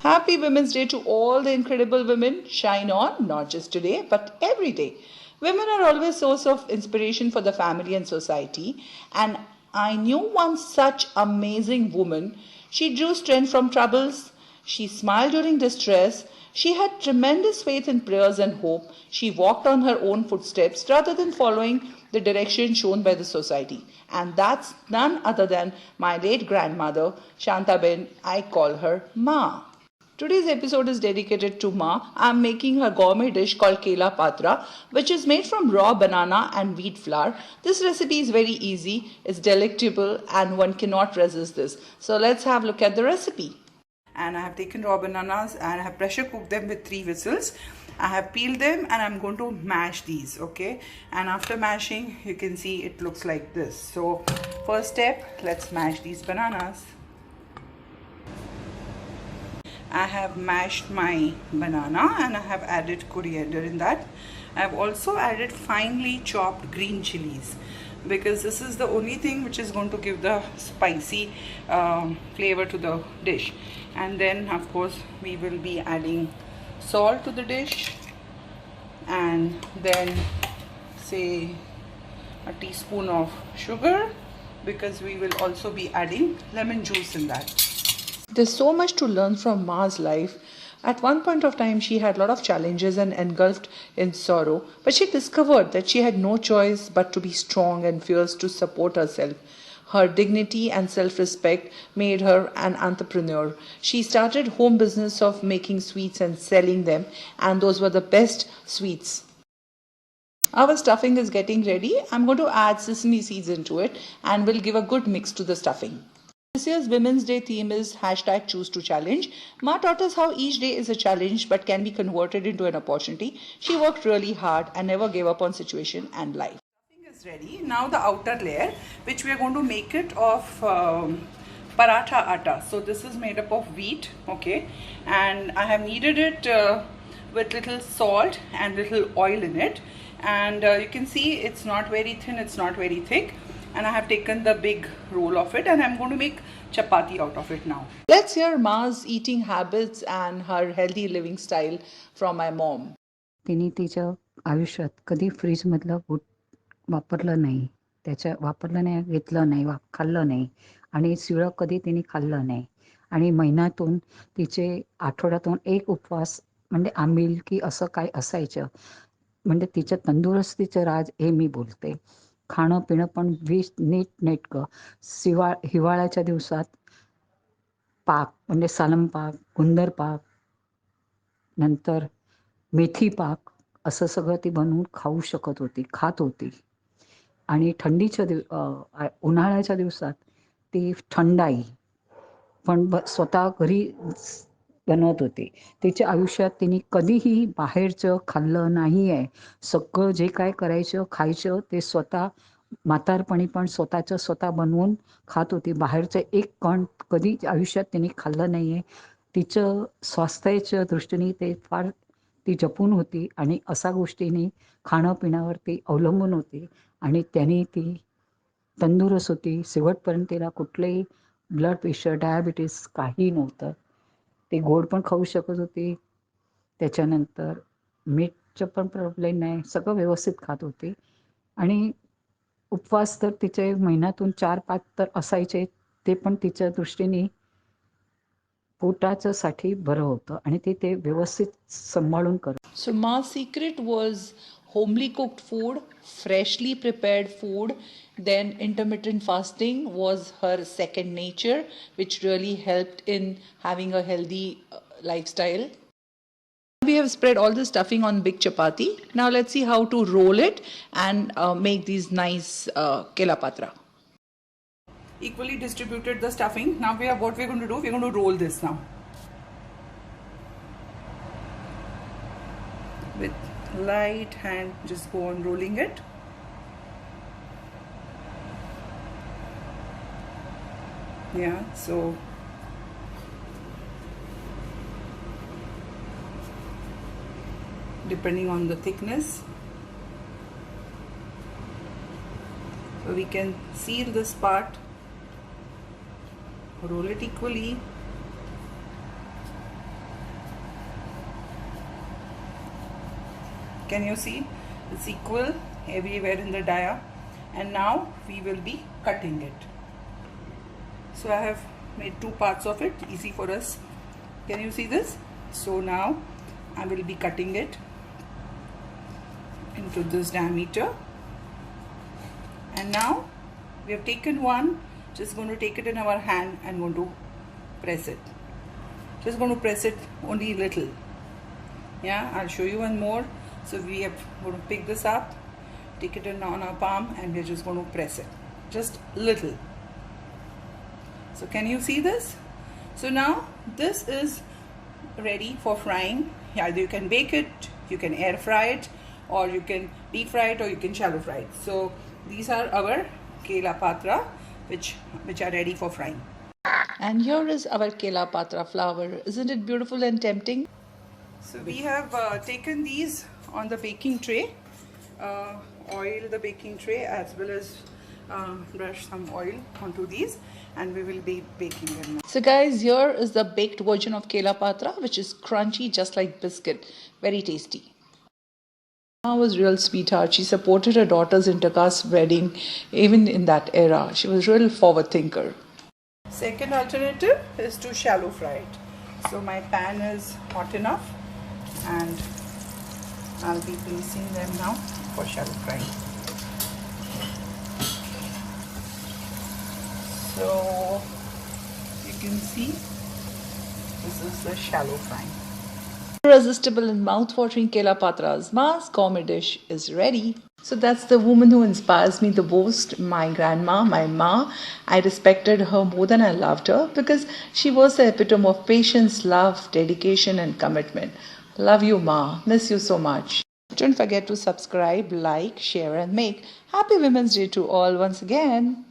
Happy Women's Day to all the incredible women. Shine on, not just today, but every day. Women are always source of inspiration for the family and society. And I knew one such amazing woman. She drew strength from troubles. She smiled during distress. She had tremendous faith in prayers and hope. She walked on her own footsteps rather than following the direction shown by the society. And that's none other than my late grandmother, Shantaben. I call her Ma. Today's episode is dedicated to Ma. I'm making her gourmet dish called Kela Patra, which is made from raw banana and wheat flour. This recipe is very easy, it's delectable, and one cannot resist this. So let's have a look at the recipe. And I have taken raw bananas and I have pressure cooked them with 3 whistles. I have peeled them and I'm going to mash these, okay? And after mashing, you can see it looks like this. So first step, let's mash these bananas. I have mashed my banana and I have added coriander in that. I have also added finely chopped green chilies because this is the only thing which is going to give the spicy flavor to the dish. And then of course we will be adding salt to the dish, and then say a teaspoon of sugar because we will also be adding lemon juice in that. There's so much to learn from Ma's life. At one point of time, she had a lot of challenges and engulfed in sorrow, but she discovered that she had no choice but to be strong and fierce to support herself. Her dignity and self-respect made her an entrepreneur. She started home business of making sweets and selling them, and those were the best sweets. Our stuffing is getting ready. I'm going to add sesame seeds into it and we'll give a good mix to the stuffing. This year's Women's Day theme is hashtag choose to challenge. Ma taught us how each day is a challenge but can be converted into an opportunity. She worked really hard and never gave up on situation and life. Stuffing is ready. Now the outer layer, which we are going to make it of paratha atta. So this is made up of wheat, okay, and I have kneaded it with little salt and little oil in it, and you can see it's not very thin, it's not very thick. And I have taken the big roll of it and I'm going to make chapati out of it now. Let's hear Ma's eating habits and her healthy living style from my mom. तिने तिच्या आयुष्यात कधी फ्रीजमधलं boot वापरलं नाही, वापरलं नाही, घेतलं नाही, खाल्लं नाही आणि शिळं कधी तिने खाल्लं नाही. आणि महिन्यातून तिचे आठवड्यातून एक उपवास म्हणजे आंबील की असं काय असायचं. म्हणजे तिच्या तंदुरुस्तीचं राज हे मी बोलते. खाणं पिणं पण नीटनेटकं. हिवाळ्याच्या दिवसात पाक म्हणजे सालम पाक, गुंदर पाक, नंतर मेथी पाक असं सगळं ती बनवून खात होती. आणि उन्हाळ्याच्या दिवसात ती थंडाई पण स्वतः घरी बनवत होती. तिच्या आयुष्यात तिने कधीही बाहेरचं खाल्लं नाही आहे. सगळं जे काय करायचं, खायचं ते स्वतः म्हातारपणी पण स्वतः बनवून खात होती. बाहेरचं एक कण कधी आयुष्यात तिने खाल्लं नाही आहे. तिचं स्वास्थ्याच्या दृष्टीने ते फार ती जपून होती आणि अशा गोष्टींनी खाणं पिण्यावरती अवलंबून होती आणि त्याने ती तंदुरुस्त होती. शेवटपर्यंत तिला कुठलेही ब्लड प्रेशर, डायबिटीस काही नव्हतं. ती गोड पण खाऊ शकत होती. त्याच्यानंतर मीठचं पण प्रॉब्लेम नाही, सगळं व्यवस्थित खात होती. आणि उपवास तर तिचे महिन्यातून 4-5 तर असायचे. ते पण तिच्या दृष्टीने पोटाचं साठी बरं होतं आणि ते व्यवस्थित सांभाळून करत. So Ma's secret was homely cooked food, freshly prepared food. Then intermittent fasting was her second nature, which really helped in having a healthy lifestyle. We have spread all the stuffing on big chapati. Now let's see how to roll it and make these nice kela patra. Equally distributed the stuffing. Now what we're going to do, we're going to roll this now. With light hand, just go on rolling it. Yeah, so depending on the thickness, so we can seal this part, roll it equally. Can you see? It's equal everywhere in the dia. And now we will be cutting it. So I have made two parts of it, easy for us. Can you see this? So now I will be cutting it into this diameter. And now we have taken one, just going to take it in our hand and going to press it. Just going to press it only little. Yeah, I'll show you one more. So we are going to pick this up, take it in on our palm, and we're just going to press it. Just little. So can you see this? So now this is ready for frying. Either you can bake it, you can air fry it, or you can deep fry it, or you can shallow fry it. So these are our kela patra which are ready for frying. And here is our kela patra flower. Isn't it beautiful and tempting? So we have taken these on the baking tray, oil the baking tray as well as brush some oil onto these, and we will be baking them now. So guys, here is the baked version of kela patra, which is crunchy just like biscuit. Very tasty. Mama was real sweetheart. She supported her daughter's intercaste wedding even in that era. She was real forward thinker. Second alternative is to shallow fry it. So my pan is hot enough and I'll be placing them now for shallow frying. So you can see this is the shallow frying. Irresistible and mouth-watering kela patra's ma's gourmet dish is ready. So that's the woman who inspires me the most, my grandma, my ma. I respected her more than I loved her because she was the epitome of patience, love, dedication and commitment. Love you, ma. Miss you so much. Don't forget to subscribe, like, share and make. Happy Women's Day to all once again.